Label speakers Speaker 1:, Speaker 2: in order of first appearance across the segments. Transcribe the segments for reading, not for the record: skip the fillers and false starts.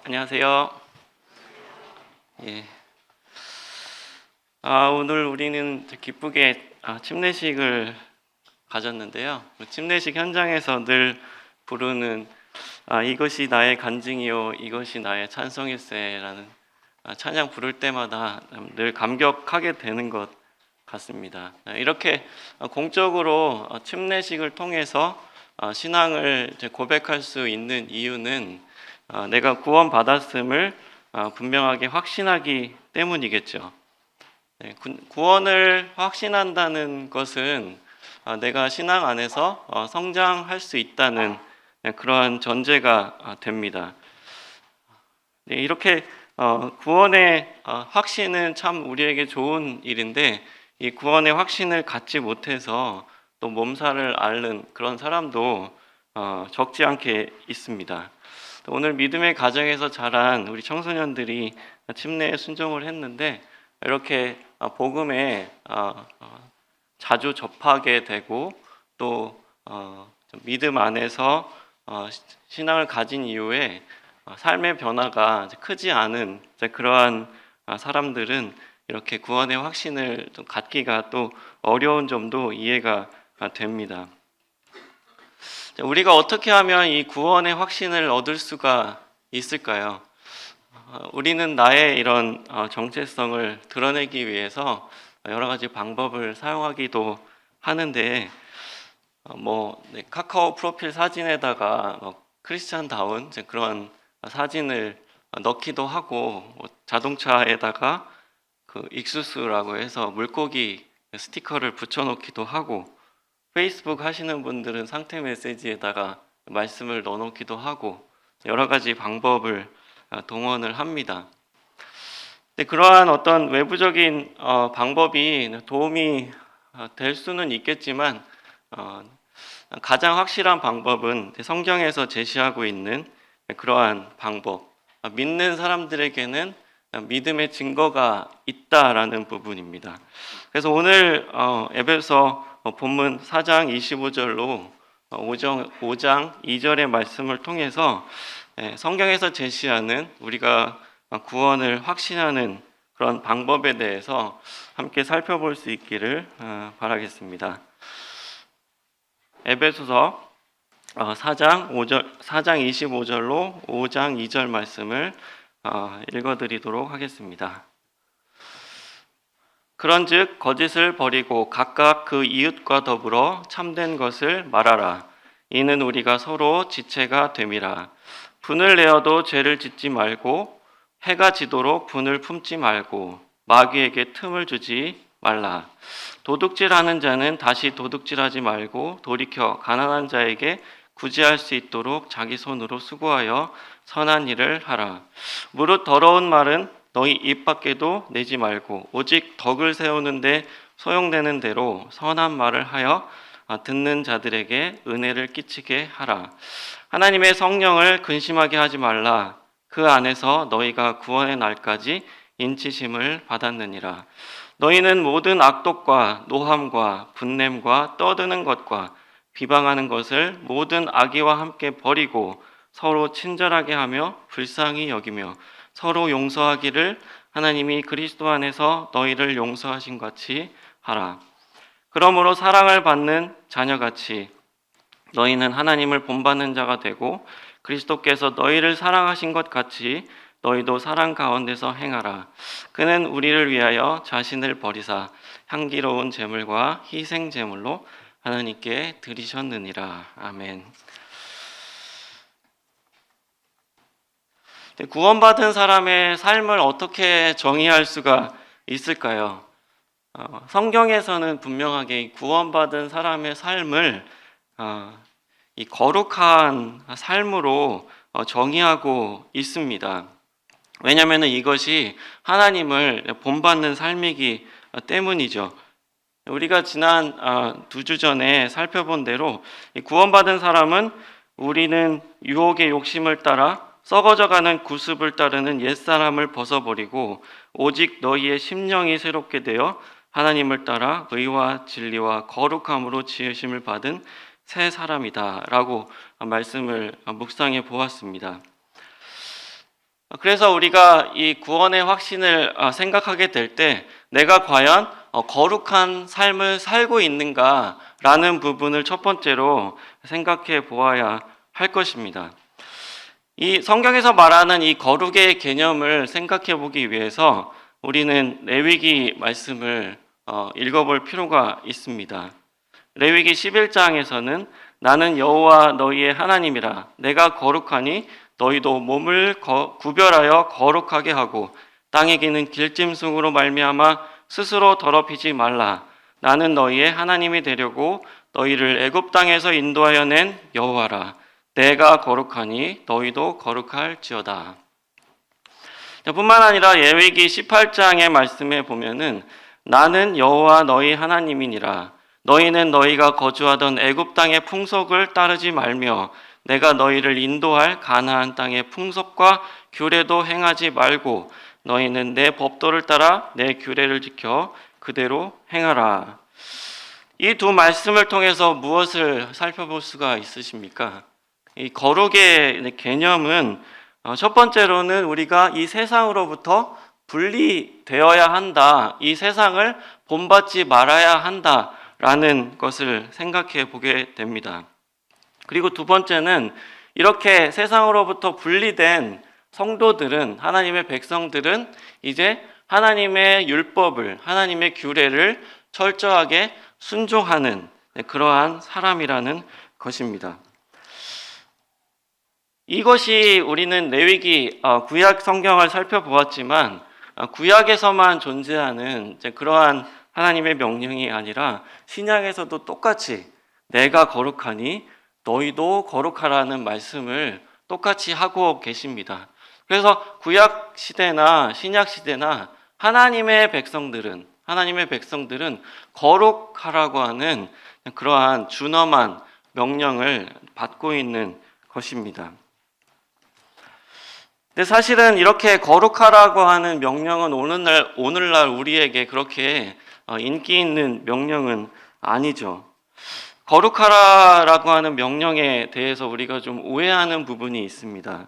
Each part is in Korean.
Speaker 1: 안녕하세요. 예. 오늘 우리는 기쁘게 침례식을 가졌는데요. 침례식 현장에서 늘 부르는 이것이 나의 간증이요, 이것이 나의 찬송일세라는 찬양 부를 때마다 늘 감격하게 되는 것 같습니다. 이렇게 공적으로 침례식을 통해서 신앙을 고백할 수 있는 이유는 내가 구원받았음을 분명하게 확신하기 때문이겠죠. 구원을 확신한다는 것은 내가 신앙 안에서 성장할 수 있다는 그러한 전제가 됩니다. 이렇게 구원의 확신은 참 우리에게 좋은 일인데, 이 구원의 확신을 갖지 못해서 또 몸살을 앓는 그런 사람도 적지 않게 있습니다. 오늘 믿음의 가정에서 자란 우리 청소년들이 침례에 순종을 했는데, 이렇게 복음에 자주 접하게 되고 또 믿음 안에서 신앙을 가진 이후에 삶의 변화가 크지 않은 그러한 사람들은 이렇게 구원의 확신을 좀 갖기가 또 어려운 점도 이해가 됩니다. 우리가 어떻게 하면 이 구원의 확신을 얻을 수가 있을까요? 우리는 나의 이런 정체성을 드러내기 위해서 여러 가지 방법을 사용하기도 하는데, 카카오 프로필 사진에다가 크리스찬다운 그런 사진을 넣기도 하고, 자동차에다가 그 익수수라고 해서 물고기 스티커를 붙여놓기도 하고, 페이스북 하시는 분들은 상태 메시지에다가 말씀을 넣어놓기도 하고, 여러 가지 방법을 동원을 합니다. 근데 그러한 어떤 외부적인 방법이 도움이 될 수는 있겠지만, 가장 확실한 방법은 성경에서 제시하고 있는 그러한 방법, 믿는 사람들에게는 믿음의 증거가 있다라는 부분입니다. 그래서 오늘 에베소 본문 4장 25절로 5장 2절의 말씀을 통해서 성경에서 제시하는 우리가 구원을 확신하는 그런 방법에 대해서 함께 살펴볼 수 있기를 바라겠습니다. 에베소서 4장 25절로 5장 2절 말씀을 읽어드리도록 하겠습니다. 그런즉 거짓을 버리고 각각 그 이웃과 더불어 참된 것을 말하라. 이는 우리가 서로 지체가 됨이라. 분을 내어도 죄를 짓지 말고 해가 지도록 분을 품지 말고 마귀에게 틈을 주지 말라. 도둑질하는 자는 다시 도둑질하지 말고 돌이켜 가난한 자에게 구제할 수 있도록 자기 손으로 수고하여 선한 일을 하라. 무릇 더러운 말은 너희 입 밖에도 내지 말고 오직 덕을 세우는데 소용되는 대로 선한 말을 하여 듣는 자들에게 은혜를 끼치게 하라. 하나님의 성령을 근심하게 하지 말라. 그 안에서 너희가 구원의 날까지 인치심을 받았느니라. 너희는 모든 악독과 노함과 분냄과 떠드는 것과 비방하는 것을 모든 악의와 함께 버리고 서로 친절하게 하며 불쌍히 여기며 서로 용서하기를 하나님이 그리스도 안에서 너희를 용서하신 같이 하라. 그러므로 사랑을 받는 자녀같이 너희는 하나님을 본받는 자가 되고 그리스도께서 너희를 사랑하신 것 같이 너희도 사랑 가운데서 행하라. 그는 우리를 위하여 자신을 버리사 향기로운 제물과 희생 제물로 하나님께 드리셨느니라. 아멘. 구원받은 사람의 삶을 어떻게 정의할 수가 있을까요? 성경에서는 분명하게 구원받은 사람의 삶을 이 거룩한 삶으로 정의하고 있습니다. 왜냐하면 이것이 하나님을 본받는 삶이기 때문이죠. 우리가 지난 2주 전에 살펴본 대로 구원받은 사람은 우리는 유혹의 욕심을 따라 썩어져가는 구습을 따르는 옛사람을 벗어버리고 오직 너희의 심령이 새롭게 되어 하나님을 따라 의와 진리와 거룩함으로 지으심을 받은 새 사람이다 라고 말씀을 묵상해 보았습니다. 그래서 우리가 이 구원의 확신을 생각하게 될 때 내가 과연 거룩한 삶을 살고 있는가라는 부분을 첫 번째로 생각해 보아야 할 것입니다. 이 성경에서 말하는 이 거룩의 개념을 생각해 보기 위해서 우리는 레위기 말씀을 읽어볼 필요가 있습니다. 레위기 11장에서는 나는 여호와 너희의 하나님이라 내가 거룩하니 너희도 몸을 구별하여 거룩하게 하고 땅에 기는 길짐승으로 말미암아 스스로 더럽히지 말라. 나는 너희의 하나님이 되려고 너희를 애굽 땅에서 인도하여 낸 여호와라. 내가 거룩하니 너희도 거룩할지어다. 뿐만 아니라 레위기 18장의 말씀에 보면은 나는 여호와 너희 하나님이니라. 너희는 너희가 거주하던 애굽 땅의 풍속을 따르지 말며 내가 너희를 인도할 가나안 땅의 풍속과 규례도 행하지 말고 너희는 내 법도를 따라 내 규례를 지켜 그대로 행하라. 이 두 말씀을 통해서 무엇을 살펴볼 수가 있으십니까? 이 거룩의 개념은 첫 번째로는 우리가 이 세상으로부터 분리되어야 한다. 이 세상을 본받지 말아야 한다라는 것을 생각해 보게 됩니다. 그리고 두 번째는 이렇게 세상으로부터 분리된 성도들은, 하나님의 백성들은 이제 하나님의 율법을, 하나님의 규례를 철저하게 순종하는 그러한 사람이라는 것입니다. 이것이 우리는 레위기 구약 성경을 살펴보았지만 구약에서만 존재하는 그러한 하나님의 명령이 아니라 신약에서도 똑같이 내가 거룩하니 너희도 거룩하라는 말씀을 똑같이 하고 계십니다. 그래서 구약 시대나 신약 시대나 하나님의 백성들은 거룩하라고 하는 그러한 준엄한 명령을 받고 있는 것입니다. 근데 사실은 이렇게 거룩하라고 하는 명령은 오늘날 우리에게 그렇게 인기 있는 명령은 아니죠. 거룩하라고 하는 명령에 대해서 우리가 좀 오해하는 부분이 있습니다.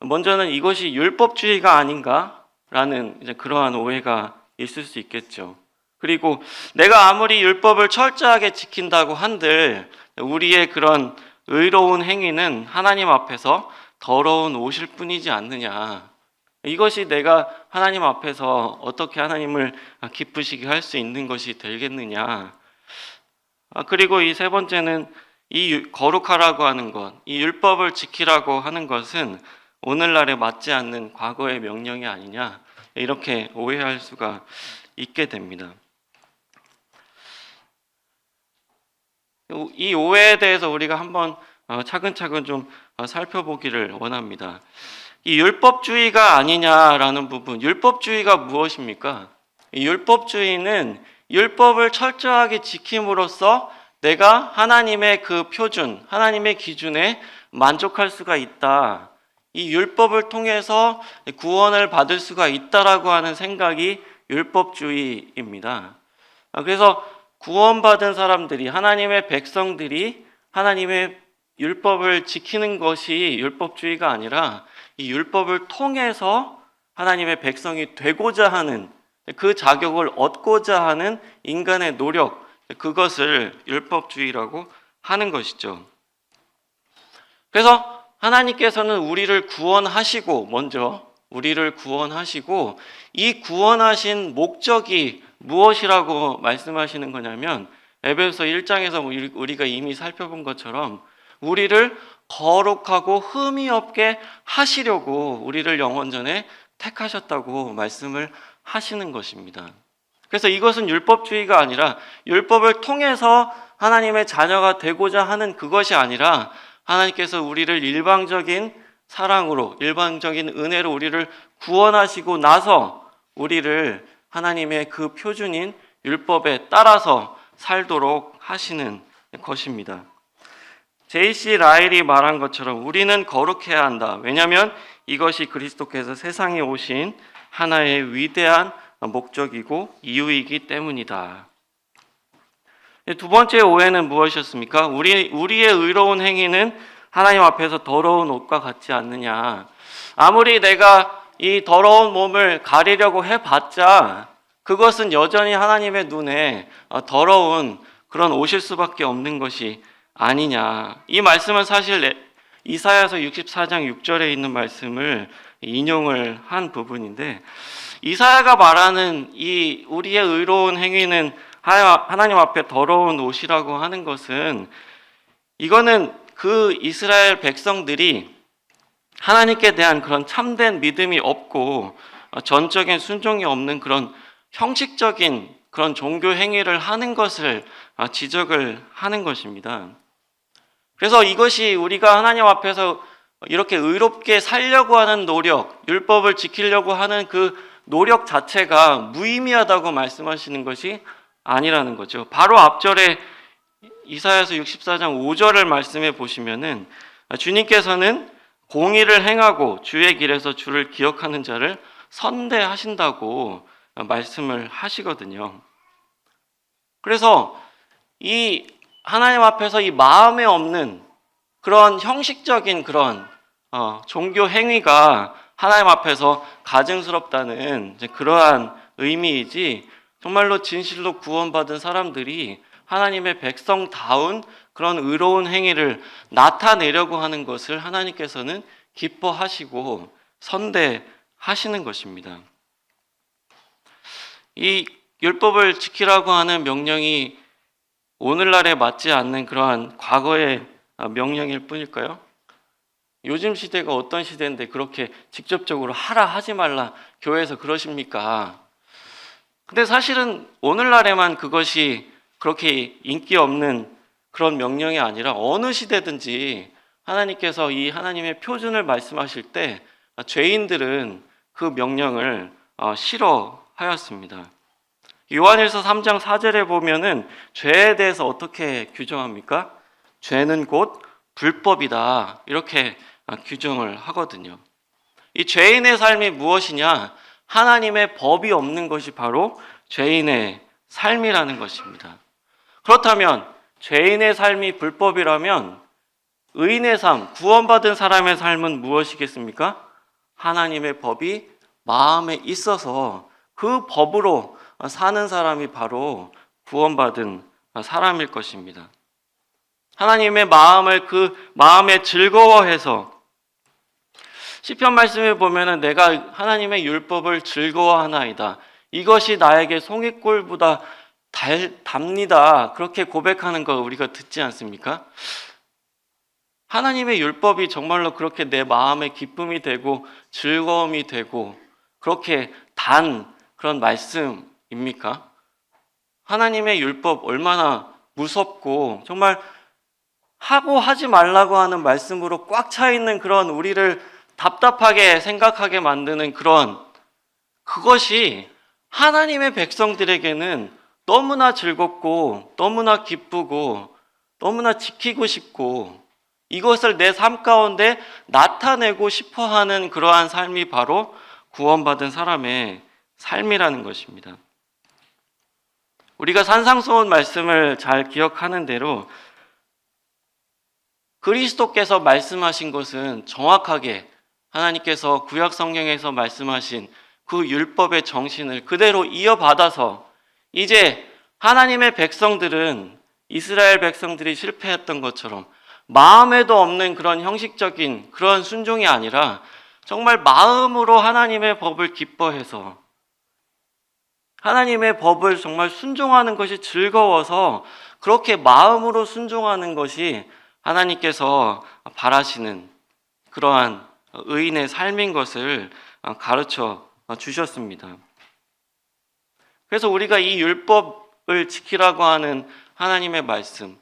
Speaker 1: 먼저는 이것이 율법주의가 아닌가라는 그러한 오해가 있을 수 있겠죠. 그리고 내가 아무리 율법을 철저하게 지킨다고 한들 우리의 그런 의로운 행위는 하나님 앞에서 더러운 옷일 뿐이지 않느냐. 이것이 내가 하나님 앞에서 어떻게 하나님을 기쁘시게 할 수 있는 것이 되겠느냐. 그리고 이 세 번째는 이 거룩하라고 하는 것, 이 율법을 지키라고 하는 것은 오늘날에 맞지 않는 과거의 명령이 아니냐. 이렇게 오해할 수가 있게 됩니다. 이 오해에 대해서 우리가 한번 차근차근 좀 살펴보기를 원합니다. 이 율법주의가 아니냐라는 부분, 율법주의가 무엇입니까? 이 율법주의는 율법을 철저하게 지킴으로써 내가 하나님의 그 표준, 하나님의 기준에 만족할 수가 있다. 이 율법을 통해서 구원을 받을 수가 있다라고 하는 생각이 율법주의입니다. 그래서 구원받은 사람들이, 하나님의 백성들이 하나님의 율법을 지키는 것이 율법주의가 아니라 이 율법을 통해서 하나님의 백성이 되고자 하는 그 자격을 얻고자 하는 인간의 노력, 그것을 율법주의라고 하는 것이죠. 그래서 하나님께서는 우리를 구원하시고, 먼저 우리를 구원하시고, 이 구원하신 목적이 무엇이라고 말씀하시는 거냐면 에베소 1장에서 우리가 이미 살펴본 것처럼 우리를 거룩하고 흠이 없게 하시려고 우리를 영원전에 택하셨다고 말씀을 하시는 것입니다. 그래서 이것은 율법주의가 아니라 율법을 통해서 하나님의 자녀가 되고자 하는 그것이 아니라 하나님께서 우리를 일방적인 사랑으로, 일방적인 은혜로 우리를 구원하시고 나서 우리를 하나님의 그 표준인 율법에 따라서 살도록 하시는 것입니다. J.C. 라일이 말한 것처럼 우리는 거룩해야 한다. 왜냐하면 이것이 그리스도께서 세상에 오신 하나의 위대한 목적이고 이유이기 때문이다. 두 번째 오해는 무엇이었습니까? 우리의 의로운 행위는 하나님 앞에서 더러운 옷과 같지 않느냐. 아무리 내가 이 더러운 몸을 가리려고 해봤자 그것은 여전히 하나님의 눈에 더러운 그런 옷일 수밖에 없는 것이 아니냐. 이 말씀은 사실 이사야서 64장 6절에 있는 말씀을 인용을 한 부분인데, 이사야가 말하는 이 우리의 의로운 행위는 하나님 앞에 더러운 옷이라고 하는 것은, 이거는 그 이스라엘 백성들이 하나님께 대한 그런 참된 믿음이 없고 전적인 순종이 없는 그런 형식적인 그런 종교 행위를 하는 것을 지적을 하는 것입니다. 그래서 이것이 우리가 하나님 앞에서 이렇게 의롭게 살려고 하는 노력, 율법을 지키려고 하는 그 노력 자체가 무의미하다고 말씀하시는 것이 아니라는 거죠. 바로 앞절에 이사야서 64장 5절을 말씀해 보시면은 주님께서는 공의를 행하고 주의 길에서 주를 기억하는 자를 선대하신다고 말씀을 하시거든요. 그래서 이 하나님 앞에서 이 마음에 없는 그런 형식적인 그런 종교 행위가 하나님 앞에서 가증스럽다는 그러한 의미이지, 정말로 진실로 구원받은 사람들이 하나님의 백성다운 그런 의로운 행위를 나타내려고 하는 것을 하나님께서는 기뻐하시고 선대하시는 것입니다. 이 율법을 지키라고 하는 명령이 오늘날에 맞지 않는 그러한 과거의 명령일 뿐일까요? 요즘 시대가 어떤 시대인데 그렇게 직접적으로 하라 하지 말라 교회에서 그러십니까? 근데 사실은 오늘날에만 그것이 그렇게 인기 없는 그런 명령이 아니라 어느 시대든지 하나님께서 이 하나님의 표준을 말씀하실 때 죄인들은 그 명령을 싫어하였습니다. 요한일서 3장 4절에 보면은 죄에 대해서 어떻게 규정합니까? 죄는 곧 불법이다, 이렇게 규정을 하거든요. 이 죄인의 삶이 무엇이냐? 하나님의 법이 없는 것이 바로 죄인의 삶이라는 것입니다. 그렇다면 죄인의 삶이 불법이라면 의인의 삶, 구원받은 사람의 삶은 무엇이겠습니까? 하나님의 법이 마음에 있어서 그 법으로 사는 사람이 바로 구원받은 사람일 것입니다. 하나님의 마음을 그 마음에 즐거워해서, 시편 말씀에 보면은 내가 하나님의 율법을 즐거워하나이다, 이것이 나에게 송이꿀보다 답니다, 그렇게 고백하는 거 우리가 듣지 않습니까? 하나님의 율법이 정말로 그렇게 내 마음에 기쁨이 되고 즐거움이 되고 그렇게 단 그런 말씀입니까? 하나님의 율법 얼마나 무섭고 정말 하고 하지 말라고 하는 말씀으로 꽉 차 있는 그런 우리를 답답하게 생각하게 만드는 그것이 하나님의 백성들에게는 너무나 즐겁고 너무나 기쁘고 너무나 지키고 싶고 이것을 내 삶 가운데 나타내고 싶어 하는 그러한 삶이 바로 구원받은 사람의 삶이라는 것입니다. 우리가 산상수훈 말씀을 잘 기억하는 대로 그리스도께서 말씀하신 것은 정확하게 하나님께서 구약 성경에서 말씀하신 그 율법의 정신을 그대로 이어받아서 이제 하나님의 백성들은 이스라엘 백성들이 실패했던 것처럼 마음에도 없는 그런 형식적인 그런 순종이 아니라 정말 마음으로 하나님의 법을 기뻐해서 하나님의 법을 정말 순종하는 것이 즐거워서 그렇게 마음으로 순종하는 것이 하나님께서 바라시는 그러한 의인의 삶인 것을 가르쳐 주셨습니다. 그래서 우리가 이 율법을 지키라고 하는 하나님의 말씀,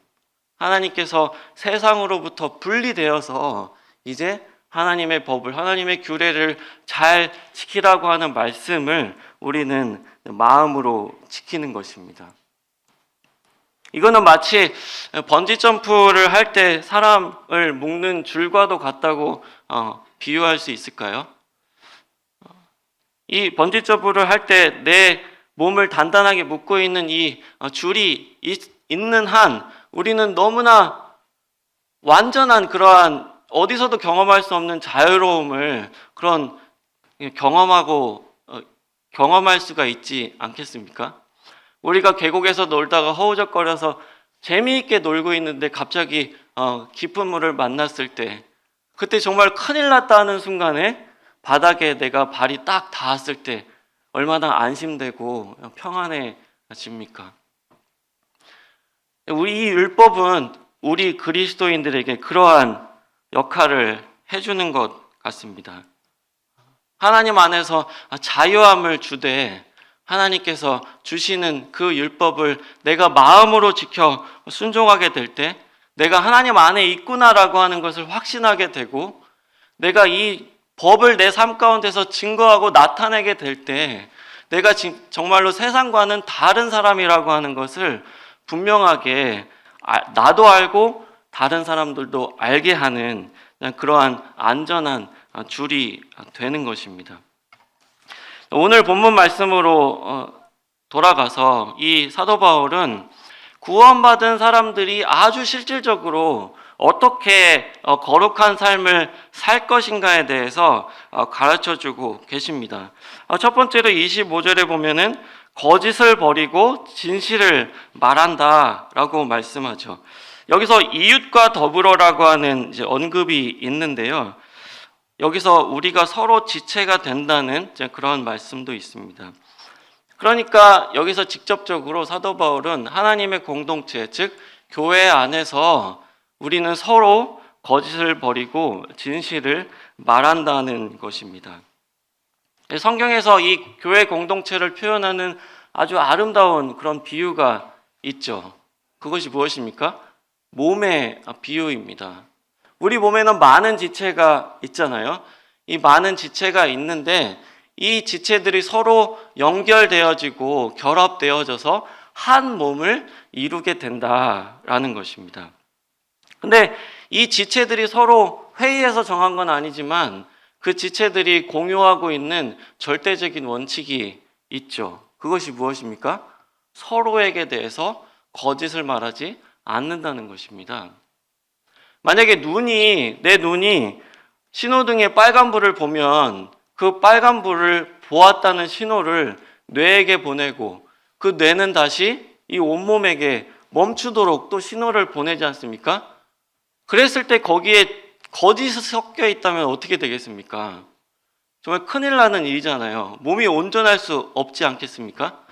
Speaker 1: 하나님께서 세상으로부터 분리되어서 이제 하나님의 법을, 하나님의 규례를 잘 지키라고 하는 말씀을 우리는 마음으로 지키는 것입니다. 이거는 마치 번지 점프를 할 때 사람을 묶는 줄과도 같다고 비유할 수 있을까요? 이 번지 점프를 할 때 내 몸을 단단하게 묶고 있는 이 줄이 있는 한 우리는 너무나 완전한 그러한 어디서도 경험할 수 없는 자유로움을 그런 경험할 수가 있지 않겠습니까? 우리가 계곡에서 놀다가 허우적거려서 재미있게 놀고 있는데 갑자기 깊은 물을 만났을 때, 그때 정말 큰일 났다 하는 순간에 바닥에 내가 발이 딱 닿았을 때 얼마나 안심되고 평안해집니까? 우리 이 율법은 우리 그리스도인들에게 그러한 역할을 해주는 것 같습니다. 하나님 안에서 자유함을 주되 하나님께서 주시는 그 율법을 내가 마음으로 지켜 순종하게 될 때 내가 하나님 안에 있구나라고 하는 것을 확신하게 되고, 내가 이 법을 내 삶 가운데서 증거하고 나타내게 될 때 내가 정말로 세상과는 다른 사람이라고 하는 것을 분명하게 나도 알고 다른 사람들도 알게 하는 그러한 안전한 줄이 되는 것입니다. 오늘 본문 말씀으로 돌아가서 이 사도 바울은 구원받은 사람들이 아주 실질적으로 어떻게 거룩한 삶을 살 것인가에 대해서 가르쳐주고 계십니다. 첫 번째로 25절에 보면은 거짓을 버리고 진실을 말한다라고 말씀하죠. 여기서 이웃과 더불어라고 하는 이제 언급이 있는데요. 여기서 우리가 서로 지체가 된다는 그런 말씀도 있습니다. 그러니까 여기서 직접적으로 사도 바울은 하나님의 공동체, 즉 교회 안에서 우리는 서로 거짓을 버리고 진실을 말한다는 것입니다. 성경에서 이 교회 공동체를 표현하는 아주 아름다운 그런 비유가 있죠. 그것이 무엇입니까? 몸의 비유입니다. 우리 몸에는 많은 지체가 있잖아요. 이 많은 지체가 있는데 이 지체들이 서로 연결되어지고 결합되어져서 한 몸을 이루게 된다라는 것입니다. 근데 이 지체들이 서로 회의해서 정한 건 아니지만 그 지체들이 공유하고 있는 절대적인 원칙이 있죠. 그것이 무엇입니까? 서로에게 대해서 거짓을 말하지 않는다는 것입니다. 만약에 내 눈이 신호등의 빨간불을 보면 그 빨간불을 보았다는 신호를 뇌에게 보내고 그 뇌는 다시 이 온몸에게 멈추도록 또 신호를 보내지 않습니까? 그랬을 때 거기에 거짓이 섞여 있다면 어떻게 되겠습니까? 정말 큰일 나는 일이잖아요. 몸이 온전할 수 없지 않겠습니까?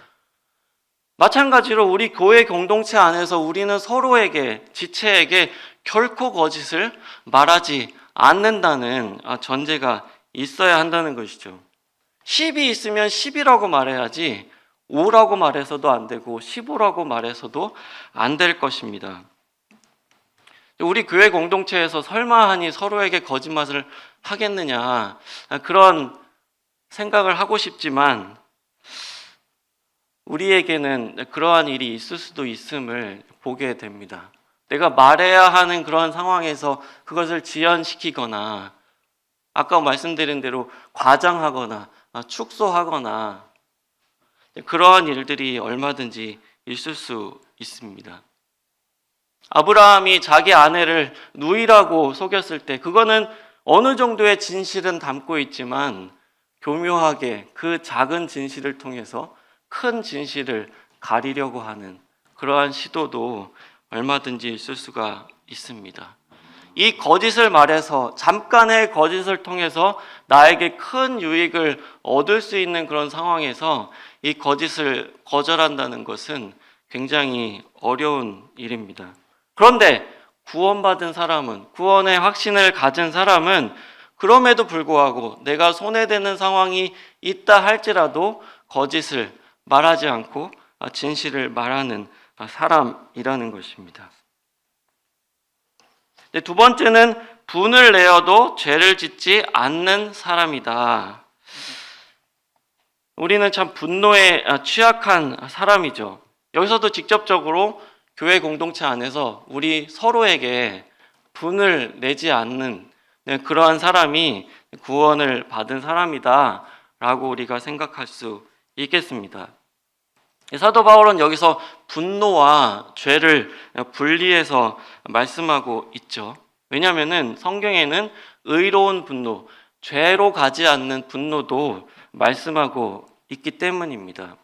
Speaker 1: 마찬가지로 우리 교회 공동체 안에서 우리는 서로에게, 지체에게 결코 거짓을 말하지 않는다는 전제가 있어야 한다는 것이죠. 10이 있으면 10이라고 말해야지 5라고 말해서도 안 되고 15라고 말해서도 안 될 것입니다. 우리 교회 공동체에서 설마하니 서로에게 거짓말을 하겠느냐, 그런 생각을 하고 싶지만 우리에게는 그러한 일이 있을 수도 있음을 보게 됩니다. 내가 말해야 하는 그런 상황에서 그것을 지연시키거나 아까 말씀드린 대로 과장하거나 축소하거나 그러한 일들이 얼마든지 있을 수 있습니다. 아브라함이 자기 아내를 누이라고 속였을 때 그거는 어느 정도의 진실은 담고 있지만 교묘하게 그 작은 진실을 통해서 큰 진실을 가리려고 하는 그러한 시도도 얼마든지 있을 수가 있습니다. 이 거짓을 말해서 잠깐의 거짓을 통해서 나에게 큰 유익을 얻을 수 있는 그런 상황에서 이 거짓을 거절한다는 것은 굉장히 어려운 일입니다. 그런데 구원받은 사람은, 구원의 확신을 가진 사람은 그럼에도 불구하고 내가 손해되는 상황이 있다 할지라도 거짓을 말하지 않고 진실을 말하는 사람이라는 것입니다. 두 번째는 분을 내어도 죄를 짓지 않는 사람이다. 우리는 참 분노에 취약한 사람이죠. 여기서도 직접적으로 교회 공동체 안에서 우리 서로에게 분을 내지 않는 그러한 사람이 구원을 받은 사람이다라고 우리가 생각할 수 있겠습니다. 사도 바울은 여기서 분노와 죄를 분리해서 말씀하고 있죠. 왜냐하면 성경에는 의로운 분노, 죄로 가지 않는 분노도 말씀하고 있기 때문입니다.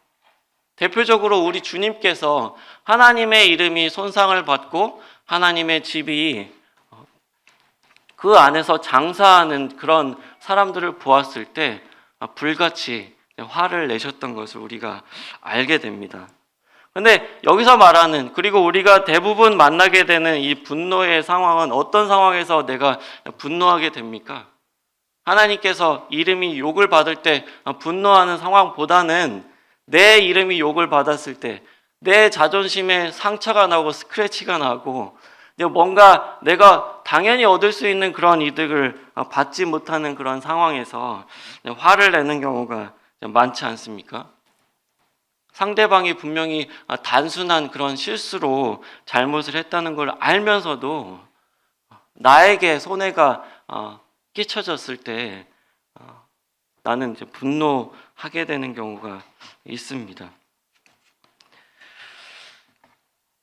Speaker 1: 대표적으로 우리 주님께서 하나님의 이름이 손상을 받고 하나님의 집이 그 안에서 장사하는 그런 사람들을 보았을 때 불같이 화를 내셨던 것을 우리가 알게 됩니다. 근데 여기서 말하는, 그리고 우리가 대부분 만나게 되는 이 분노의 상황은 어떤 상황에서 내가 분노하게 됩니까? 하나님께서 이름이 욕을 받을 때 분노하는 상황보다는 내 이름이 욕을 받았을 때 내 자존심에 상처가 나고 스크래치가 나고 뭔가 내가 당연히 얻을 수 있는 그런 이득을 받지 못하는 그런 상황에서 화를 내는 경우가 많지 않습니까? 상대방이 분명히 단순한 그런 실수로 잘못을 했다는 걸 알면서도 나에게 손해가 끼쳐졌을 때 나는 이제 분노하게 되는 경우가 있습니다.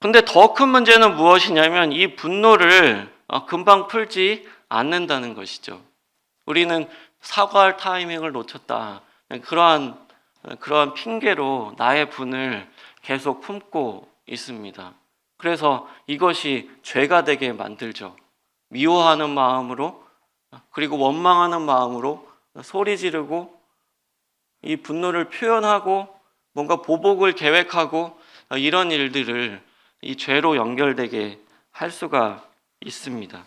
Speaker 1: 근데 더 큰 문제는 무엇이냐면 이 분노를 금방 풀지 않는다는 것이죠. 우리는 사과할 타이밍을 놓쳤다. 그러한 핑계로 나의 분을 계속 품고 있습니다. 그래서 이것이 죄가 되게 만들죠. 미워하는 마음으로, 그리고 원망하는 마음으로 소리 지르고 이 분노를 표현하고 뭔가 보복을 계획하고 이런 일들을 이 죄로 연결되게 할 수가 있습니다.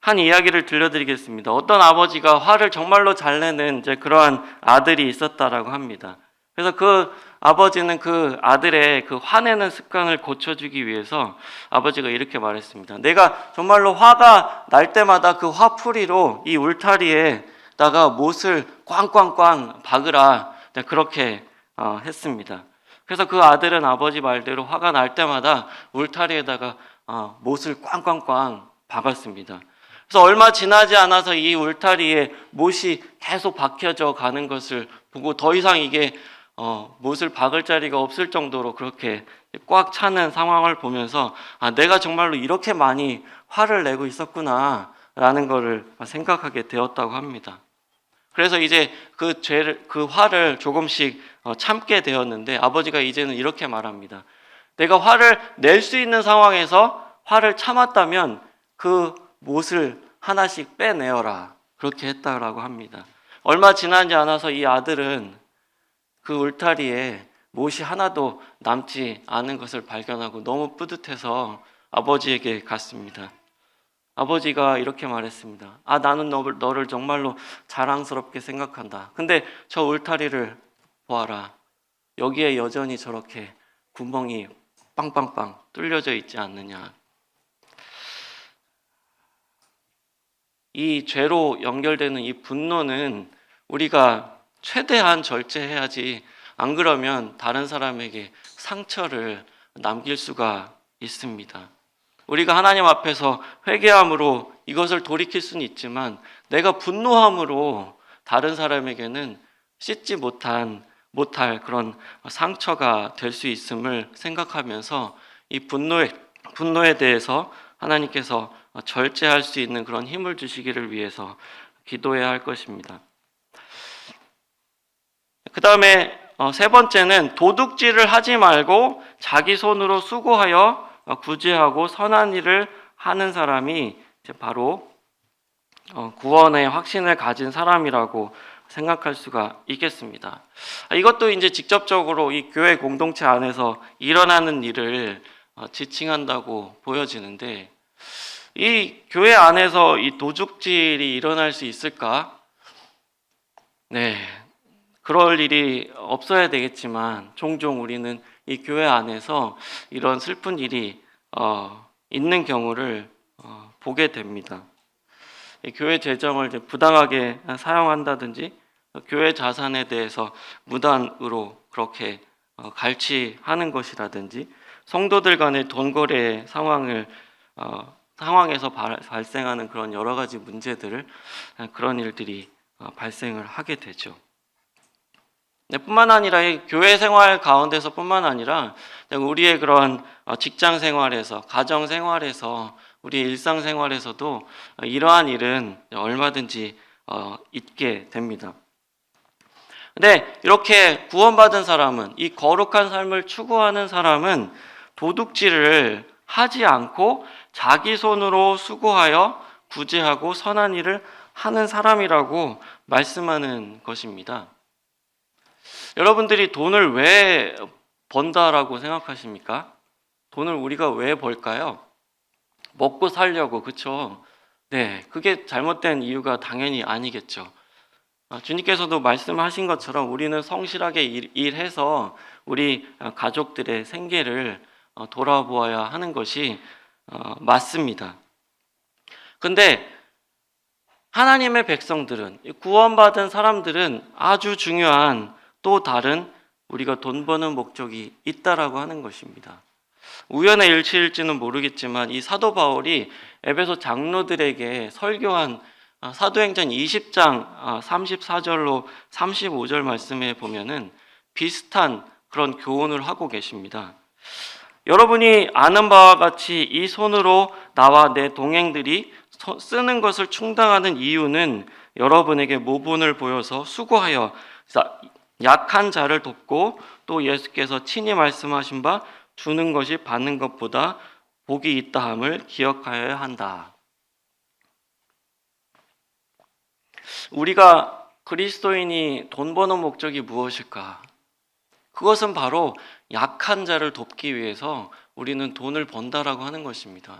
Speaker 1: 한 이야기를 들려드리겠습니다. 어떤 아버지가 화를 정말로 잘 내는 이제 그러한 아들이 있었다라고 합니다. 그래서 그 아버지는 그 아들의 그 화내는 습관을 고쳐주기 위해서 아버지가 이렇게 말했습니다. 내가 정말로 화가 날 때마다 그 화풀이로 이 울타리에다가 못을 꽝꽝꽝 박으라. 그렇게 했습니다. 그래서 그 아들은 아버지 말대로 화가 날 때마다 울타리에다가 못을 꽝꽝꽝 박았습니다. 그래서 얼마 지나지 않아서 이 울타리에 못이 계속 박혀져 가는 것을 보고 더 이상 이게 못을 박을 자리가 없을 정도로 그렇게 꽉 차는 상황을 보면서 내가 정말로 이렇게 많이 화를 내고 있었구나 라는 것을 생각하게 되었다고 합니다. 그래서 이제 그 화를 조금씩 참게 되었는데 아버지가 이제는 이렇게 말합니다. 내가 화를 낼 수 있는 상황에서 화를 참았다면 그 못을 하나씩 빼내어라. 그렇게 했다라고 합니다. 얼마 지나지 않아서 이 아들은 그 울타리에 못이 하나도 남지 않은 것을 발견하고 너무 뿌듯해서 아버지에게 갔습니다. 아버지가 이렇게 말했습니다. 나는 너를 정말로 자랑스럽게 생각한다. 근데 저 울타리를 보아라. 여기에 여전히 저렇게 구멍이 빵빵빵 뚫려져 있지 않느냐. 이 죄로 연결되는 이 분노는 우리가 최대한 절제해야지, 안 그러면 다른 사람에게 상처를 남길 수가 있습니다. 우리가 하나님 앞에서 회개함으로 이것을 돌이킬 수는 있지만 내가 분노함으로 다른 사람에게는 씻지 못할 그런 상처가 될 수 있음을 생각하면서 이 분노에 대해서 하나님께서 절제할 수 있는 그런 힘을 주시기를 위해서 기도해야 할 것입니다. 그 다음에 세 번째는 도둑질을 하지 말고 자기 손으로 수고하여 구제하고 선한 일을 하는 사람이 이제 바로 구원의 확신을 가진 사람이라고 생각할 수가 있겠습니다. 이것도 이제 직접적으로 이 교회 공동체 안에서 일어나는 일을 지칭한다고 보여지는데, 이 교회 안에서 이 도둑질이 일어날 수 있을까? 네, 그럴 일이 없어야 되겠지만 종종 우리는 이 교회 안에서 이런 슬픈 일이 있는 경우를 보게 됩니다. 이 교회 재정을 부당하게 사용한다든지 교회 자산에 대해서 무단으로 그렇게 갈취하는 것이라든지 성도들 간의 돈 거래 상황에서 발생하는 그런 여러 가지 문제들을 그런 일들이 발생을 하게 되죠. 뿐만 아니라 이 교회 생활 가운데서뿐만 아니라 우리의 그런 직장 생활에서, 가정 생활에서 우리 일상생활에서도 이러한 일은 얼마든지 있게 됩니다. 근데 이렇게 구원받은 사람은, 이 거룩한 삶을 추구하는 사람은 도둑질을 하지 않고 자기 손으로 수고하여 구제하고 선한 일을 하는 사람이라고 말씀하는 것입니다. 여러분들이 돈을 왜 번다라고 생각하십니까? 돈을 우리가 왜 벌까요? 먹고 살려고, 그렇죠? 네, 그게 잘못된 이유가 당연히 아니겠죠. 주님께서도 말씀하신 것처럼 우리는 성실하게 일해서 우리 가족들의 생계를 돌아보아야 하는 것이 맞습니다. 근데 하나님의 백성들은, 구원받은 사람들은 아주 중요한 또 다른 우리가 돈 버는 목적이 있다라고 하는 것입니다. 우연의 일치일지는 모르겠지만 이 사도 바울이 에베소 장로들에게 설교한 사도행전 20장 34절로 35절 말씀에 보면은 비슷한 그런 교훈을 하고 계십니다. 여러분이 아는 바와 같이 이 손으로 나와 내 동행들이 쓰는 것을 충당하는 이유는 여러분에게 모본을 보여서 수고하여 약한 자를 돕고 또 예수께서 친히 말씀하신 바 주는 것이 받는 것보다 복이 있다함을 기억하여야 한다. 우리가 그리스도인이 돈 버는 목적이 무엇일까? 그것은 바로 약한 자를 돕기 위해서 우리는 돈을 번다라고 하는 것입니다.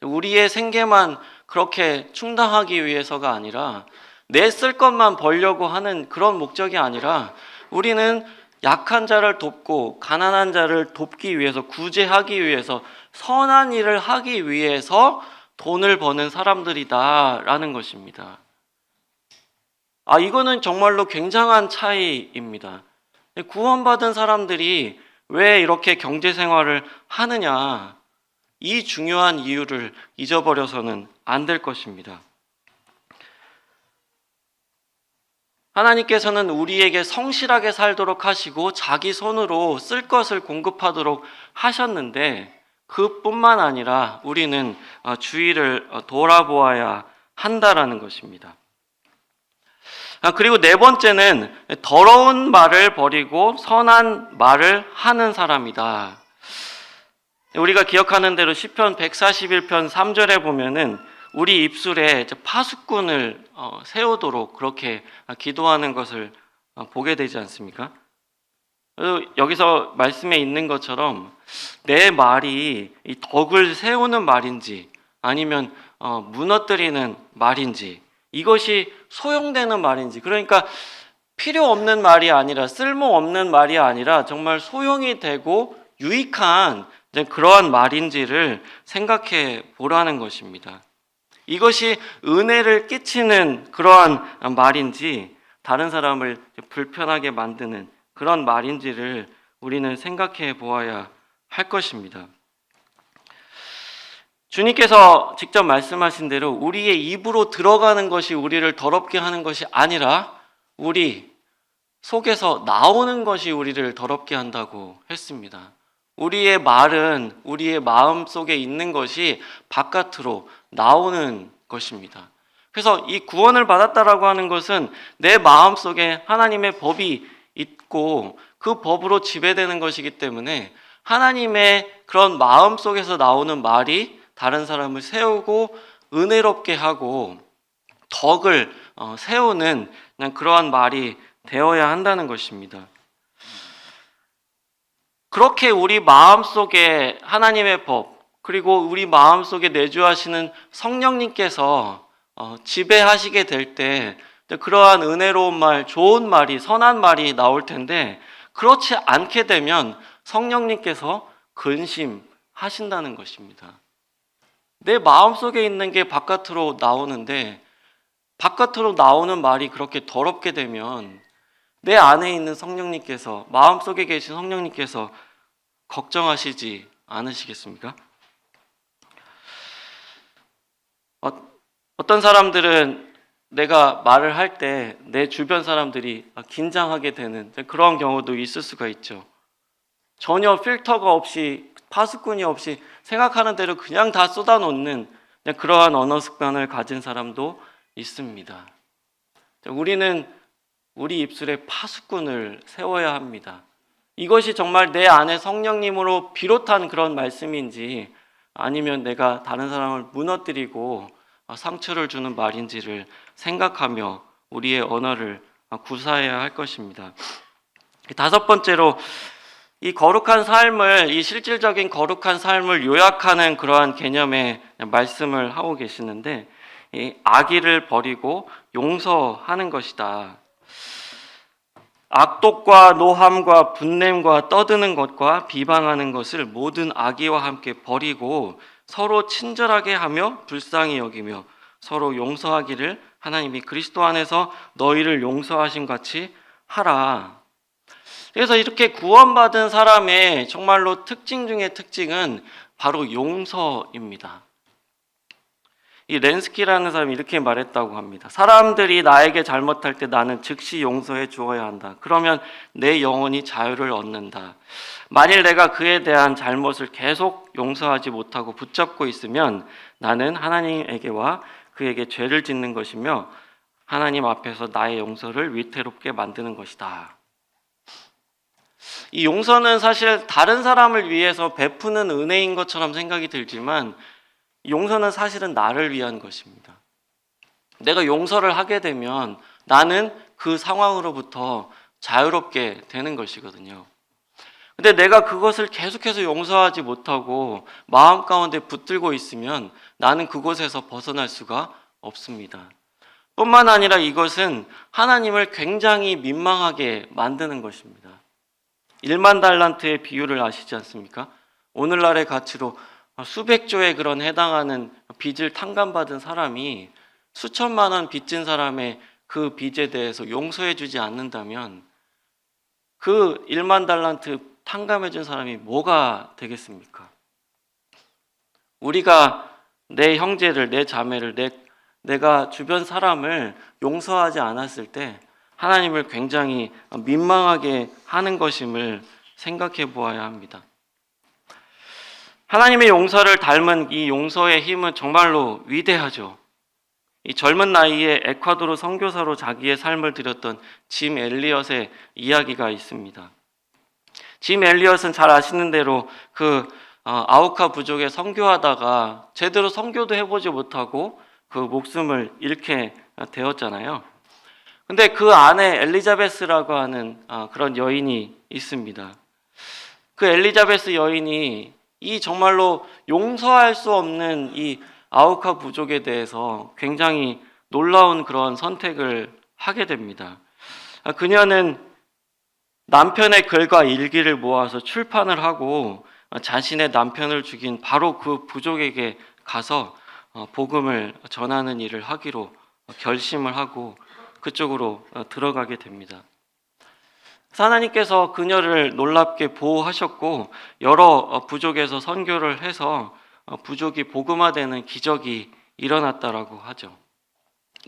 Speaker 1: 우리의 생계만 그렇게 충당하기 위해서가 아니라 내 쓸 것만 벌려고 하는 그런 목적이 아니라 우리는 약한 자를 돕고 가난한 자를 돕기 위해서, 구제하기 위해서, 선한 일을 하기 위해서 돈을 버는 사람들이다라는 것입니다. 이거는 정말로 굉장한 차이입니다. 구원받은 사람들이 왜 이렇게 경제 생활을 하느냐, 이 중요한 이유를 잊어버려서는 안 될 것입니다. 하나님께서는 우리에게 성실하게 살도록 하시고 자기 손으로 쓸 것을 공급하도록 하셨는데 그뿐만 아니라 우리는 주위를 돌아보아야 한다라는 것입니다. 그리고 네 번째는 더러운 말을 버리고 선한 말을 하는 사람이다. 우리가 기억하는 대로 시편 141편 3절에 보면은 우리 입술에 파수꾼을 세우도록 그렇게 기도하는 것을 보게 되지 않습니까? 여기서 말씀에 있는 것처럼 내 말이 이 덕을 세우는 말인지 아니면 무너뜨리는 말인지, 이것이 소용되는 말인지, 그러니까 필요 없는 말이 아니라, 쓸모없는 말이 아니라 정말 소용이 되고 유익한 그러한 말인지를 생각해 보라는 것입니다. 이것이 은혜를 끼치는 그러한 말인지 다른 사람을 불편하게 만드는 그런 말인지를 우리는 생각해 보아야 할 것입니다. 주님께서 직접 말씀하신 대로 우리의 입으로 들어가는 것이 우리를 더럽게 하는 것이 아니라 우리 속에서 나오는 것이 우리를 더럽게 한다고 했습니다. 우리의 말은 우리의 마음 속에 있는 것이 바깥으로 나오는 것입니다. 그래서 이 구원을 받았다라고 하는 것은 내 마음 속에 하나님의 법이 있고 그 법으로 지배되는 것이기 때문에 하나님의 그런 마음 속에서 나오는 말이 다른 사람을 세우고 은혜롭게 하고 덕을 세우는 그러한 말이 되어야 한다는 것입니다. 그렇게 우리 마음속에 하나님의 법, 그리고 우리 마음속에 내주하시는 성령님께서 지배하시게 될 때 그러한 은혜로운 말, 좋은 말이, 선한 말이 나올 텐데 그렇지 않게 되면 성령님께서 근심하신다는 것입니다. 내 마음속에 있는 게 바깥으로 나오는데 바깥으로 나오는 말이 그렇게 더럽게 되면 내 안에 있는 성령님께서, 마음속에 계신 성령님께서 걱정하시지 않으시겠습니까? 어떤 사람들은 내가 말을 할 때 내 주변 사람들이 긴장하게 되는 그런 경우도 있을 수가 있죠. 전혀 필터가 없이, 파수꾼이 없이 생각하는 대로 그냥 다 쏟아놓는 그러한 언어 습관을 가진 사람도 있습니다. 우리는 우리 입술에 파수꾼을 세워야 합니다. 이것이 정말 내 안에 성령님으로 비롯한 그런 말씀인지, 아니면 내가 다른 사람을 무너뜨리고 상처를 주는 말인지를 생각하며 우리의 언어를 구사해야 할 것입니다. 다섯 번째로, 이 거룩한 삶을, 이 실질적인 거룩한 삶을 요약하는 그러한 개념의 말씀을 하고 계시는데, 이 악의를 버리고 용서하는 것이다. 악독과 노함과 분냄과 떠드는 것과 비방하는 것을 모든 악의와 함께 버리고 서로 친절하게 하며 불쌍히 여기며 서로 용서하기를 하나님이 그리스도 안에서 너희를 용서하신 같이 하라. 그래서 이렇게 구원받은 사람의 정말로 특징 중의 특징은 바로 용서입니다. 이 렌스키라는 사람이 이렇게 말했다고 합니다. 사람들이 나에게 잘못할 때 나는 즉시 용서해 주어야 한다. 그러면 내 영혼이 자유를 얻는다. 만일 내가 그에 대한 잘못을 계속 용서하지 못하고 붙잡고 있으면 나는 하나님에게와 그에게 죄를 짓는 것이며 하나님 앞에서 나의 용서를 위태롭게 만드는 것이다. 이 용서는 사실 다른 사람을 위해서 베푸는 은혜인 것처럼 생각이 들지만, 용서는 사실은 나를 위한 것입니다. 내가 용서를 하게 되면 나는 그 상황으로부터 자유롭게 되는 것이거든요. 근데 내가 그것을 계속해서 용서하지 못하고 마음 가운데 붙들고 있으면 나는 그곳에서 벗어날 수가 없습니다. 뿐만 아니라 이것은 하나님을 굉장히 민망하게 만드는 것입니다. 1만 달란트의 비유를 아시지 않습니까? 오늘날의 가치로 수백조의 그런 해당하는 빚을 탕감받은 사람이 수천만 원 빚진 사람의 그 빚에 대해서 용서해 주지 않는다면 그 1만 달란트 탕감해 준 사람이 뭐가 되겠습니까? 우리가 내 형제를, 내 자매를, 내가 주변 사람을 용서하지 않았을 때 하나님을 굉장히 민망하게 하는 것임을 생각해 보아야 합니다. 하나님의 용서를 닮은 이 용서의 힘은 정말로 위대하죠. 이 젊은 나이에 에콰도르 선교사로 자기의 삶을 드렸던 짐 엘리엇의 이야기가 있습니다. 짐 엘리엇은 잘 아시는 대로 그 아우카 부족에 선교하다가 제대로 선교도 해보지 못하고 그 목숨을 잃게 되었잖아요. 근데 그 안에 엘리자베스라고 하는 그런 여인이 있습니다. 그 엘리자베스 여인이 이 정말로 용서할 수 없는 이 아우카 부족에 대해서 굉장히 놀라운 그런 선택을 하게 됩니다. 그녀는 남편의 글과 일기를 모아서 출판을 하고 자신의 남편을 죽인 바로 그 부족에게 가서 복음을 전하는 일을 하기로 결심을 하고 그쪽으로 들어가게 됩니다. 하나님께서 그녀를 놀랍게 보호하셨고 여러 부족에서 선교를 해서 부족이 복음화되는 기적이 일어났다라고 하죠.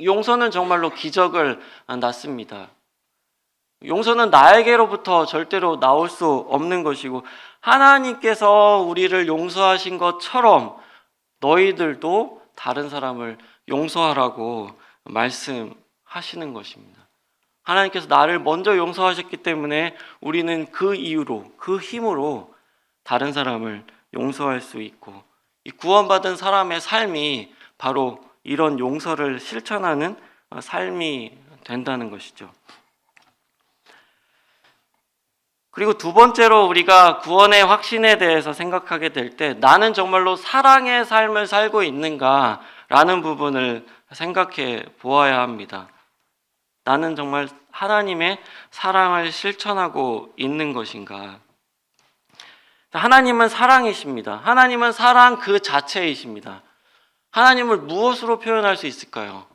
Speaker 1: 용서는 정말로 기적을 낳습니다. 용서는 나에게로부터 절대로 나올 수 없는 것이고 하나님께서 우리를 용서하신 것처럼 너희들도 다른 사람을 용서하라고 말씀하시는 것입니다. 하나님께서 나를 먼저 용서하셨기 때문에 우리는 그 이유로, 그 힘으로 다른 사람을 용서할 수 있고 이 구원받은 사람의 삶이 바로 이런 용서를 실천하는 삶이 된다는 것이죠. 그리고 두 번째로 우리가 구원의 확신에 대해서 생각하게 될 때 나는 정말로 사랑의 삶을 살고 있는가라는 부분을 생각해 보아야 합니다. 나는 정말 하나님의 사랑을 실천하고 있는 것인가? 하나님은 사랑이십니다. 하나님은 사랑 그 자체이십니다. 하나님을 무엇으로 표현할 수 있을까요?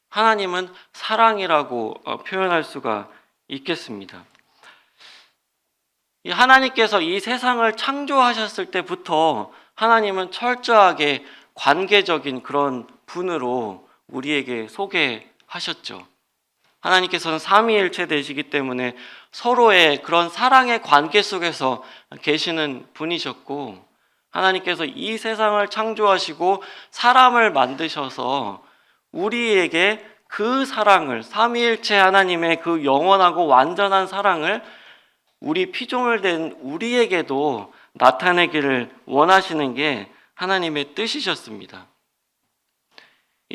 Speaker 1: 하나님은 사랑이라고 표현할 수가 있겠습니다. 하나님께서 이 세상을 창조하셨을 때부터 하나님은 철저하게 관계적인 그런 분으로 우리에게 소개하셨죠. 하나님께서는 삼위일체 되시기 때문에 서로의 그런 사랑의 관계 속에서 계시는 분이셨고, 하나님께서 이 세상을 창조하시고 사람을 만드셔서 우리에게 그 사랑을, 삼위일체 하나님의 그 영원하고 완전한 사랑을 우리 피조물 된 우리에게도 나타내기를 원하시는 게 하나님의 뜻이셨습니다.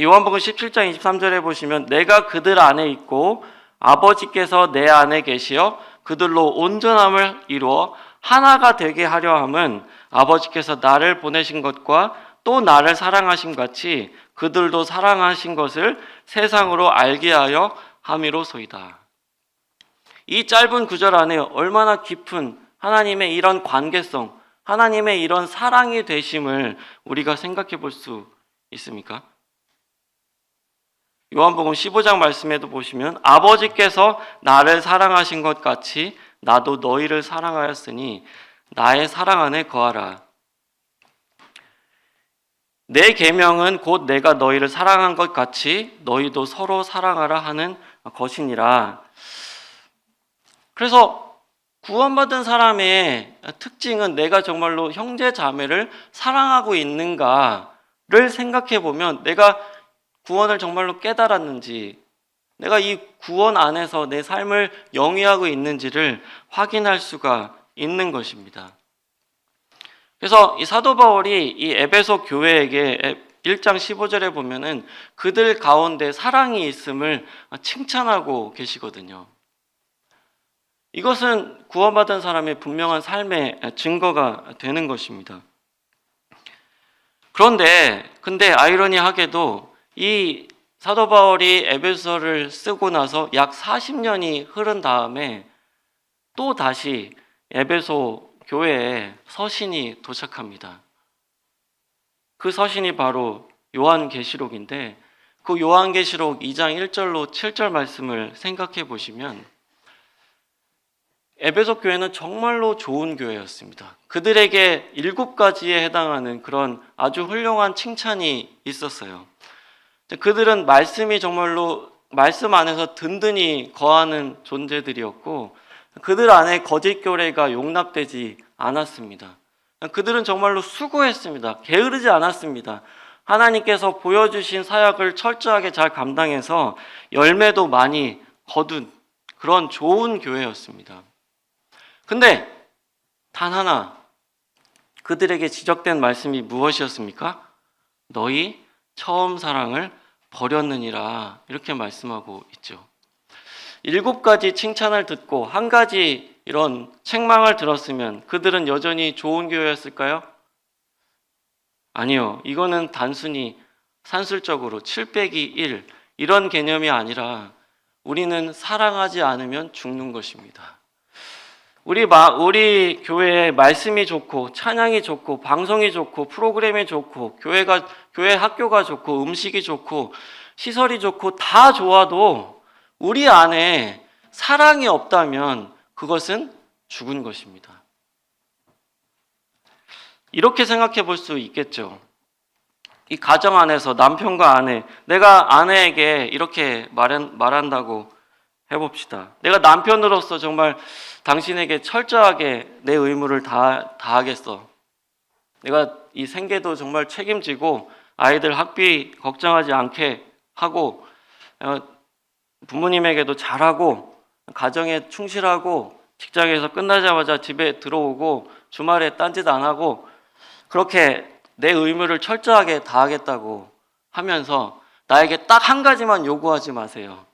Speaker 1: 요한복음 17장 23절에 보시면 내가 그들 안에 있고 아버지께서 내 안에 계시어 그들로 온전함을 이루어 하나가 되게 하려 함은 아버지께서 나를 보내신 것과 또 나를 사랑하신 같이 그들도 사랑하신 것을 세상으로 알게 하여 함이로소이다. 이 짧은 구절 안에 얼마나 깊은 하나님의 이런 관계성, 하나님의 이런 사랑이 되심을 우리가 생각해 볼 수 있습니까? 요한복음 15장 말씀에도 보시면 아버지께서 나를 사랑하신 것 같이 나도 너희를 사랑하였으니 나의 사랑 안에 거하라. 내 계명은 곧 내가 너희를 사랑한 것 같이 너희도 서로 사랑하라 하는 것이니라. 그래서 구원받은 사람의 특징은 내가 정말로 형제 자매를 사랑하고 있는가를 생각해 보면 내가 구원을 정말로 깨달았는지, 내가 이 구원 안에서 내 삶을 영위하고 있는지를 확인할 수가 있는 것입니다. 그래서 이 사도 바울이 이 에베소 교회에게 1장 15절에 보면은 그들 가운데 사랑이 있음을 칭찬하고 계시거든요. 이것은 구원받은 사람의 분명한 삶의 증거가 되는 것입니다. 근데 아이러니하게도 이 사도 바울이 에베소를 쓰고 나서 약 40년이 흐른 다음에 또 다시 에베소 교회에 서신이 도착합니다. 그 서신이 바로 요한계시록인데 그 요한계시록 2장 1절로 7절 말씀을 생각해 보시면 에베소 교회는 정말로 좋은 교회였습니다. 그들에게 7가지에 해당하는 그런 아주 훌륭한 칭찬이 있었어요. 그들은 말씀이 정말로 말씀 안에서 든든히 거하는 존재들이었고 그들 안에 거짓 교례가 용납되지 않았습니다. 그들은 정말로 수고했습니다. 게으르지 않았습니다. 하나님께서 보여주신 사역을 철저하게 잘 감당해서 열매도 많이 거둔 그런 좋은 교회였습니다. 근데 단 하나 그들에게 지적된 말씀이 무엇이었습니까? 너희 처음 사랑을 버렸느니라 이렇게 말씀하고 있죠. 7가지 칭찬을 듣고 한 가지 이런 책망을 들었으면 그들은 여전히 좋은 교회였을까요? 아니요. 이거는 단순히 산술적으로 7 빼기 1 이런 개념이 아니라 우리는 사랑하지 않으면 죽는 것입니다. 우리 교회에 말씀이 좋고 찬양이 좋고 방송이 좋고 프로그램이 좋고 교회 학교가 좋고 음식이 좋고 시설이 좋고 다 좋아도 우리 안에 사랑이 없다면 그것은 죽은 것입니다. 이렇게 생각해 볼 수 있겠죠. 이 가정 안에서 남편과 아내, 내가 아내에게 이렇게 말한다고 해봅시다. 내가 남편으로서 정말 당신에게 철저하게 내 의무를 다하겠어. 내가 이 생계도 정말 책임지고 아이들 학비 걱정하지 않게 하고 부모님에게도 잘하고 가정에 충실하고 직장에서 끝나자마자 집에 들어오고 주말에 딴짓 안 하고 그렇게 내 의무를 철저하게 다하겠다고 하면서 나에게 딱 한 가지만 요구하지 마세요.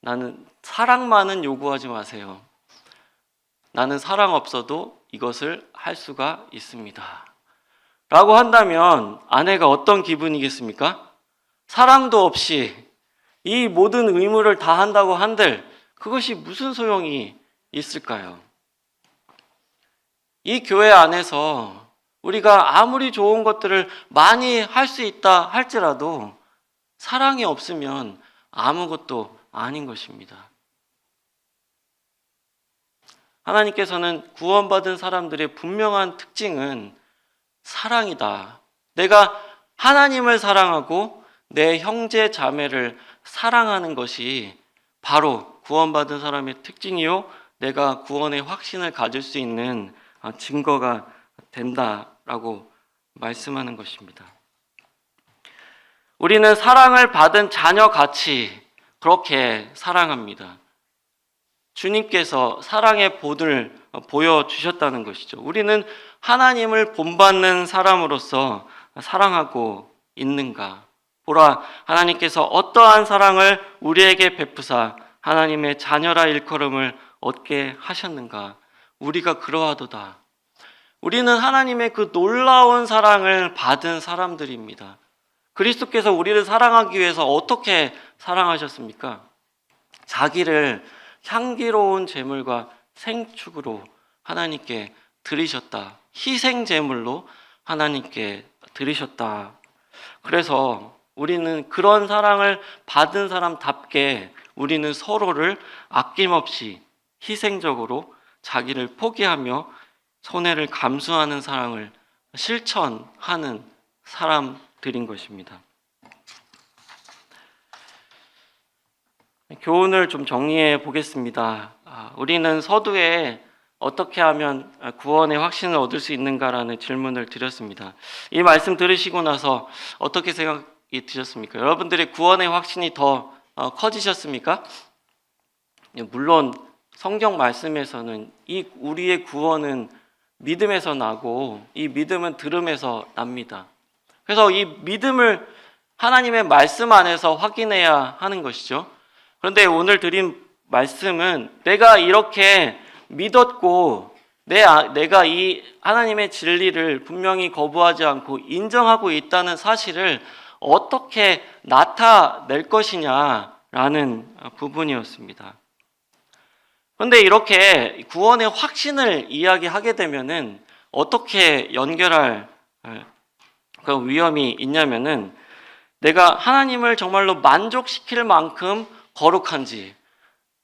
Speaker 1: 나는 사랑만은 요구하지 마세요. 나는 사랑 없어도 이것을 할 수가 있습니다. 라고 한다면 아내가 어떤 기분이겠습니까? 사랑도 없이 이 모든 의무를 다 한다고 한들 그것이 무슨 소용이 있을까요? 이 교회 안에서 우리가 아무리 좋은 것들을 많이 할 수 있다 할지라도 사랑이 없으면 아무것도 아닌 것입니다. 하나님께서는 구원받은 사람들의 분명한 특징은 사랑이다. 내가 하나님을 사랑하고 내 형제 자매를 사랑하는 것이 바로 구원받은 사람의 특징이요, 내가 구원의 확신을 가질 수 있는 증거가 된다라고 말씀하는 것입니다. 우리는 사랑을 받은 자녀같이 그렇게 사랑합니다. 주님께서 사랑의 본을 보여주셨다는 것이죠. 우리는 하나님을 본받는 사람으로서 사랑하고 있는가? 보라, 하나님께서 어떠한 사랑을 우리에게 베푸사 하나님의 자녀라 일컬음을 얻게 하셨는가? 우리가 그러하도다. 우리는 하나님의 그 놀라운 사랑을 받은 사람들입니다. 그리스도께서 우리를 사랑하기 위해서 어떻게 사랑하셨습니까? 자기를 향기로운 제물과 생축으로 하나님께 드리셨다. 희생 제물로 하나님께 드리셨다. 그래서 우리는 그런 사랑을 받은 사람답게 우리는 서로를 아낌없이 희생적으로 자기를 포기하며 손해를 감수하는 사랑을 실천하는 사람들인 것입니다. 교훈을 좀 정리해 보겠습니다. 우리는 서두에 어떻게 하면 구원의 확신을 얻을 수 있는가라는 질문을 드렸습니다. 이 말씀 들으시고 나서 어떻게 생각이 드셨습니까? 여러분들의 구원의 확신이 더 커지셨습니까? 물론 성경 말씀에서는 이 우리의 구원은 믿음에서 나고 이 믿음은 들음에서 납니다. 그래서 이 믿음을 하나님의 말씀 안에서 확인해야 하는 것이죠. 그런데 오늘 드린 말씀은 내가 이렇게 믿었고 내가 이 하나님의 진리를 분명히 거부하지 않고 인정하고 있다는 사실을 어떻게 나타낼 것이냐라는 부분이었습니다. 그런데 이렇게 구원의 확신을 이야기하게 되면은 어떻게 연결할 그 위험이 있냐면은 내가 하나님을 정말로 만족시킬 만큼 거룩한지,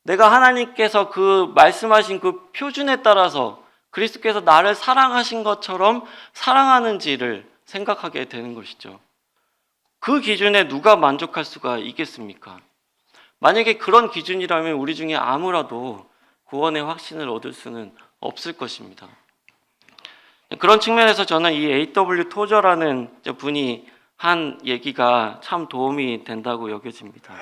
Speaker 1: 내가 하나님께서 그 말씀하신 그 표준에 따라서 그리스도께서 나를 사랑하신 것처럼 사랑하는지를 생각하게 되는 것이죠. 그 기준에 누가 만족할 수가 있겠습니까? 만약에 그런 기준이라면 우리 중에 아무라도 구원의 확신을 얻을 수는 없을 것입니다. 그런 측면에서 저는 이 A.W. 토저라는 분이 한 얘기가 참 도움이 된다고 여겨집니다.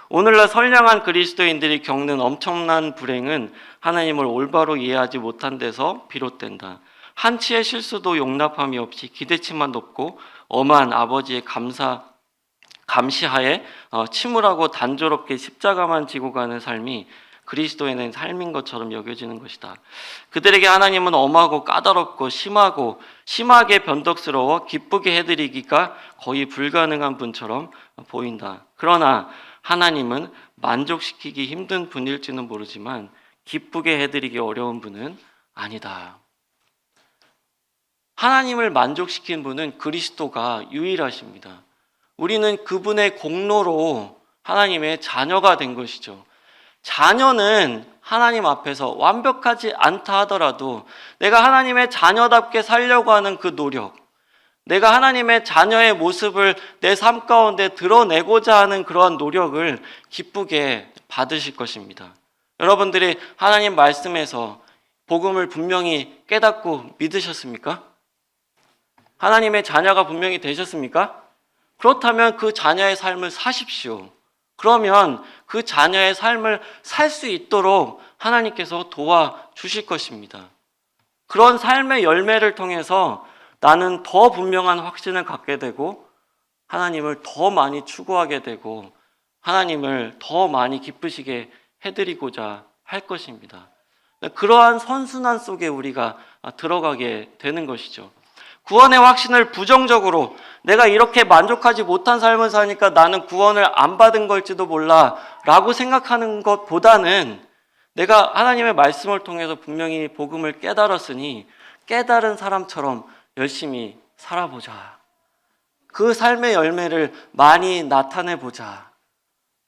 Speaker 1: 오늘날 선량한 그리스도인들이 겪는 엄청난 불행은 하나님을 올바로 이해하지 못한 데서 비롯된다. 한치의 실수도 용납함이 없이 기대치만 높고 엄한 아버지의 감시하에 침울하고 단조롭게 십자가만 지고 가는 삶이 그리스도인의 삶인 것처럼 여겨지는 것이다. 그들에게 하나님은 엄하고 까다롭고 심하게 변덕스러워 기쁘게 해드리기가 거의 불가능한 분처럼 보인다. 그러나 하나님은 만족시키기 힘든 분일지는 모르지만 기쁘게 해드리기 어려운 분은 아니다. 하나님을 만족시킨 분은 그리스도가 유일하십니다. 우리는 그분의 공로로 하나님의 자녀가 된 것이죠. 자녀는 하나님 앞에서 완벽하지 않다 하더라도 내가 하나님의 자녀답게 살려고 하는 그 노력, 내가 하나님의 자녀의 모습을 내 삶 가운데 드러내고자 하는 그러한 노력을 기쁘게 받으실 것입니다. 여러분들이 하나님 말씀에서 복음을 분명히 깨닫고 믿으셨습니까? 하나님의 자녀가 분명히 되셨습니까? 그렇다면 그 자녀의 삶을 사십시오. 그러면 그 자녀의 삶을 살 수 있도록 하나님께서 도와주실 것입니다. 그런 삶의 열매를 통해서 나는 더 분명한 확신을 갖게 되고 하나님을 더 많이 추구하게 되고 하나님을 더 많이 기쁘시게 해드리고자 할 것입니다. 그러한 선순환 속에 우리가 들어가게 되는 것이죠. 구원의 확신을 부정적으로 내가 이렇게 만족하지 못한 삶을 사니까 나는 구원을 안 받은 걸지도 몰라 라고 생각하는 것보다는 내가 하나님의 말씀을 통해서 분명히 복음을 깨달았으니 깨달은 사람처럼 열심히 살아보자. 그 삶의 열매를 많이 나타내보자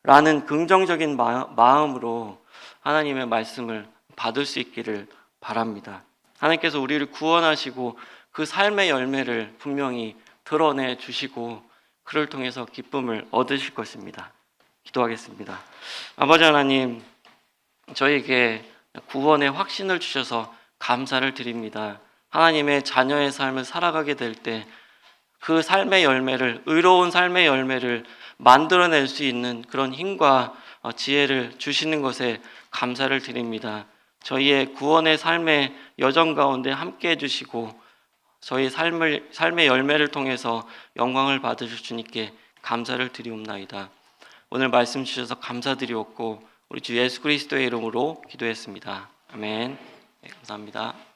Speaker 1: 라는 긍정적인 마음으로 하나님의 말씀을 받을 수 있기를 바랍니다. 하나님께서 우리를 구원하시고 그 삶의 열매를 분명히 드러내 주시고 그를 통해서 기쁨을 얻으실 것입니다. 기도하겠습니다. 아버지 하나님, 저에게 구원의 확신을 주셔서 감사를 드립니다. 하나님의 자녀의 삶을 살아가게 될 때 그 삶의 열매를, 의로운 삶의 열매를 만들어낼 수 있는 그런 힘과 지혜를 주시는 것에 감사를 드립니다. 저희의 구원의 삶의 여정 가운데 함께 해주시고 저희 삶의 열매를 통해서 영광을 받으실 주님께 감사를 드리옵나이다. 오늘 말씀 주셔서 감사드리옵고 우리 주 예수 그리스도의 이름으로 기도했습니다. 아멘. 네, 감사합니다.